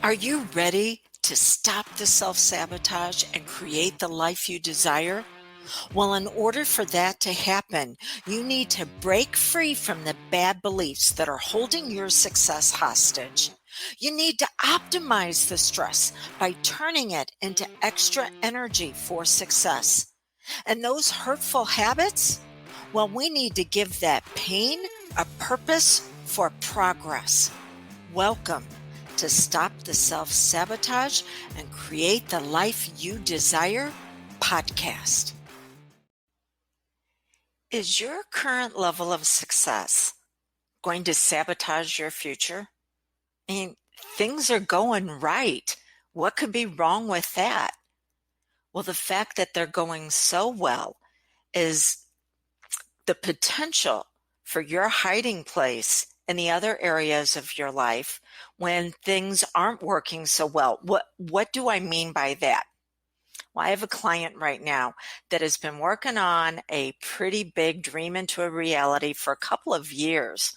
Are you ready to stop the self-sabotage and create the life you desire? Well, in order for that to happen, you need to break free from the bad beliefs that are holding your success hostage. You need to optimize the stress by turning it into extra energy for success. And those hurtful habits? Well, we need to give that pain a purpose for progress. Welcome to Stop the Self-Sabotage and Create the Life You Desire podcast. Is your current level of success going to sabotage your future? I mean, things are going right. What could be wrong with that? Well, the fact that they're going so well is the potential for your hiding place in the other areas of your life when things aren't working so well. What do I mean by that? Well, I have a client right now that has been working on a pretty big dream into a reality for a couple of years,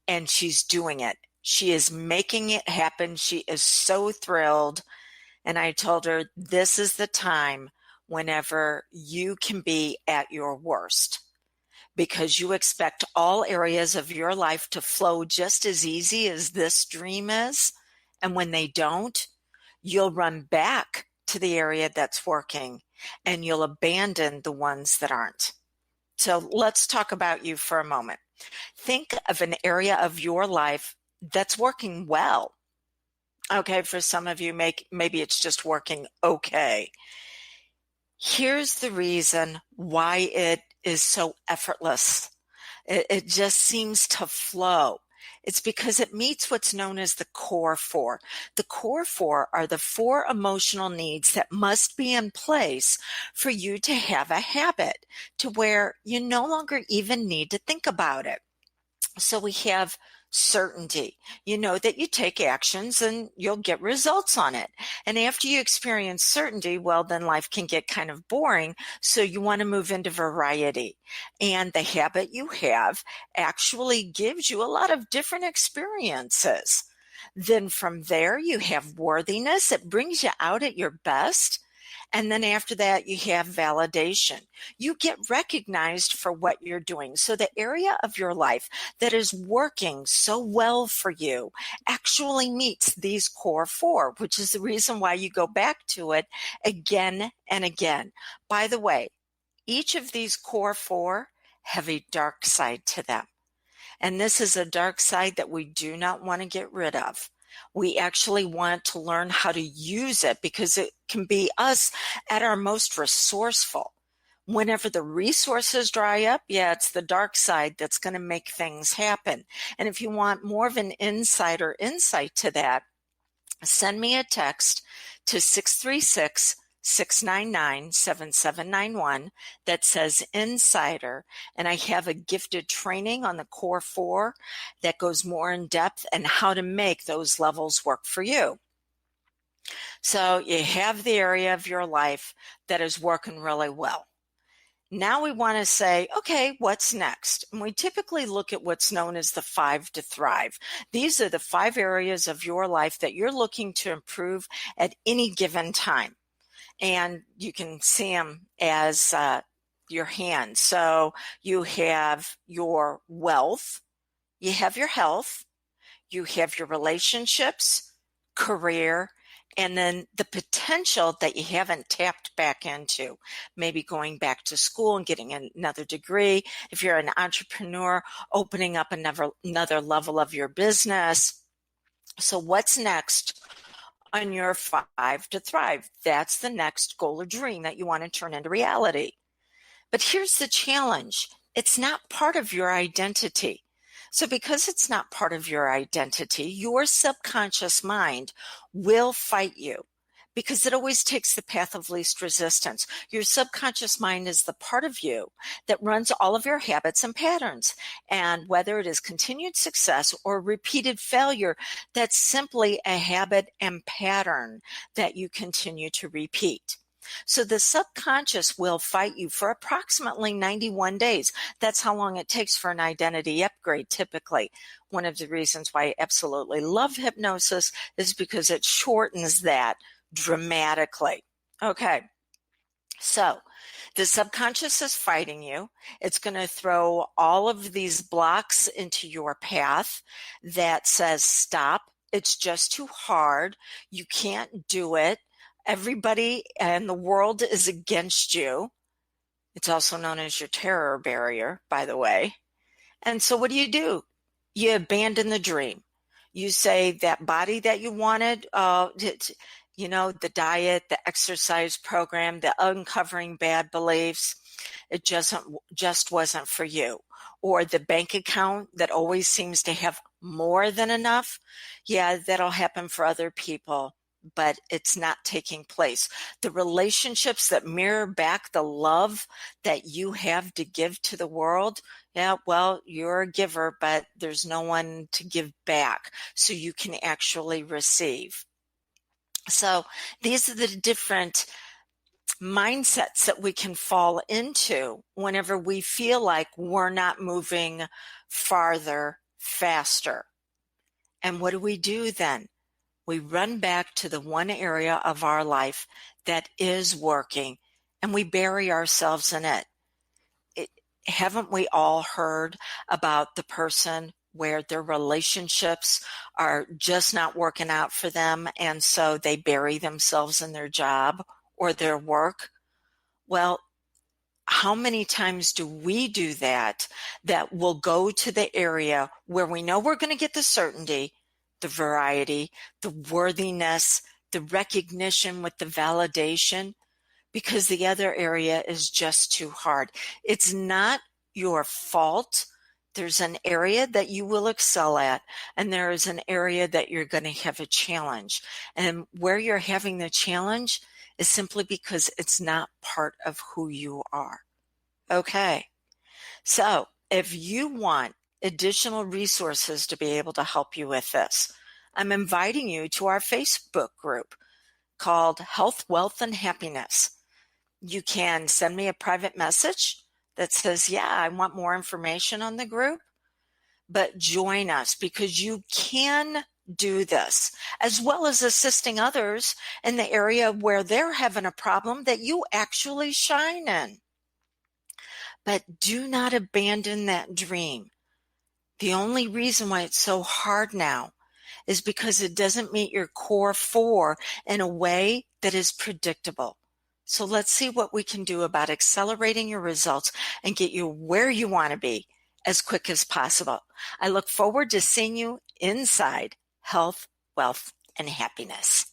and she's doing it. She is making it happen. She is so thrilled. And I told her, this is the time whenever you can be at your worst, because you expect all areas of your life to flow just as easy as this dream is. And when they don't, you'll run back to the area that's working and you'll abandon the ones that aren't. So let's talk about you for a moment. Think of an area of your life that's working well. Okay, for some of you, maybe it's just working okay. Here's the reason why it is so effortless. It just seems to flow. It's because it meets what's known as the core four. The core four are the four emotional needs that must be in place for you to have a habit to where you no longer even need to think about it. So we have certainty. You know that you take actions and you'll get results on it. And after you experience certainty, well, then life can get kind of boring. So you want to move into variety. And the habit you have actually gives you a lot of different experiences. Then from there, you have worthiness. It brings you out at your best. And then after that, you have validation. You get recognized for what you're doing. So the area of your life that is working so well for you actually meets these core four, which is the reason why you go back to it again and again. By the way, each of these core four have a dark side to them. And this is a dark side that we do not want to get rid of. We actually want to learn how to use it because it can be us at our most resourceful. Whenever the resources dry up, it's the dark side that's going to make things happen. And if you want more of an insider insight to that, send me a text to 636-699-7791 that says Insider, and I have a gifted training on the core four that goes more in depth and how to make those levels work for you. So you have the area of your life that is working really well. Now we want to say, okay, what's next? And we typically look at what's known as the 5 to thrive. These are the 5 areas of your life that you're looking to improve at any given time. And you can see them as your hand. So you have your wealth, you have your health, you have your relationships, career, and then the potential that you haven't tapped back into, maybe going back to school and getting another degree. If you're an entrepreneur, opening up another level of your business. So what's next on your 5 to thrive? That's the next goal or dream that you want to turn into reality. But here's the challenge. It's not part of your identity. So because it's not part of your identity, your subconscious mind will fight you because it always takes the path of least resistance. Your subconscious mind is the part of you that runs all of your habits and patterns. And whether it is continued success or repeated failure, that's simply a habit and pattern that you continue to repeat. So the subconscious will fight you for approximately 91 days. That's how long it takes for an identity upgrade, typically. One of the reasons why I absolutely love hypnosis is because it shortens that dramatically. Okay. So the subconscious is fighting you. It's going to throw all of these blocks into your path that says, stop. It's just too hard. You can't do it. Everybody and the world is against you. It's also known as your terror barrier, by the way. And so what do? You abandon the dream. You say that body that you wanted, the diet, the exercise program, the uncovering bad beliefs, it just wasn't for you. Or the bank account that always seems to have more than enough. Yeah, that'll happen for other people, but it's not taking place. The relationships that mirror back the love that you have to give to the world, yeah, well, you're a giver, but there's no one to give back, so you can actually receive. So these are the different mindsets that we can fall into whenever we feel like we're not moving farther, faster. And what do we do then? We run back to the one area of our life that is working, and we bury ourselves in it. Haven't we all heard about the person where their relationships are just not working out for them, and so they bury themselves in their job or their work? Well, how many times do we do that we'll go to the area where we know we're going to get the certainty, the variety, the worthiness, the recognition with the validation, because the other area is just too hard. It's not your fault. There's an area that you will excel at, and there is an area that you're going to have a challenge. And where you're having the challenge is simply because it's not part of who you are. Okay. So if you want additional resources to be able to help you with this, I'm inviting you to our Facebook group called Health, Wealth, and Happiness. You can send me a private message that says, yeah, I want more information on the group, but join us because you can do this, as well as assisting others in the area where they're having a problem that you actually shine in. But do not abandon that dream. The only reason why it's so hard now is because it doesn't meet your core four in a way that is predictable. So let's see what we can do about accelerating your results and get you where you want to be as quick as possible. I look forward to seeing you inside Health, Wealth, and Happiness.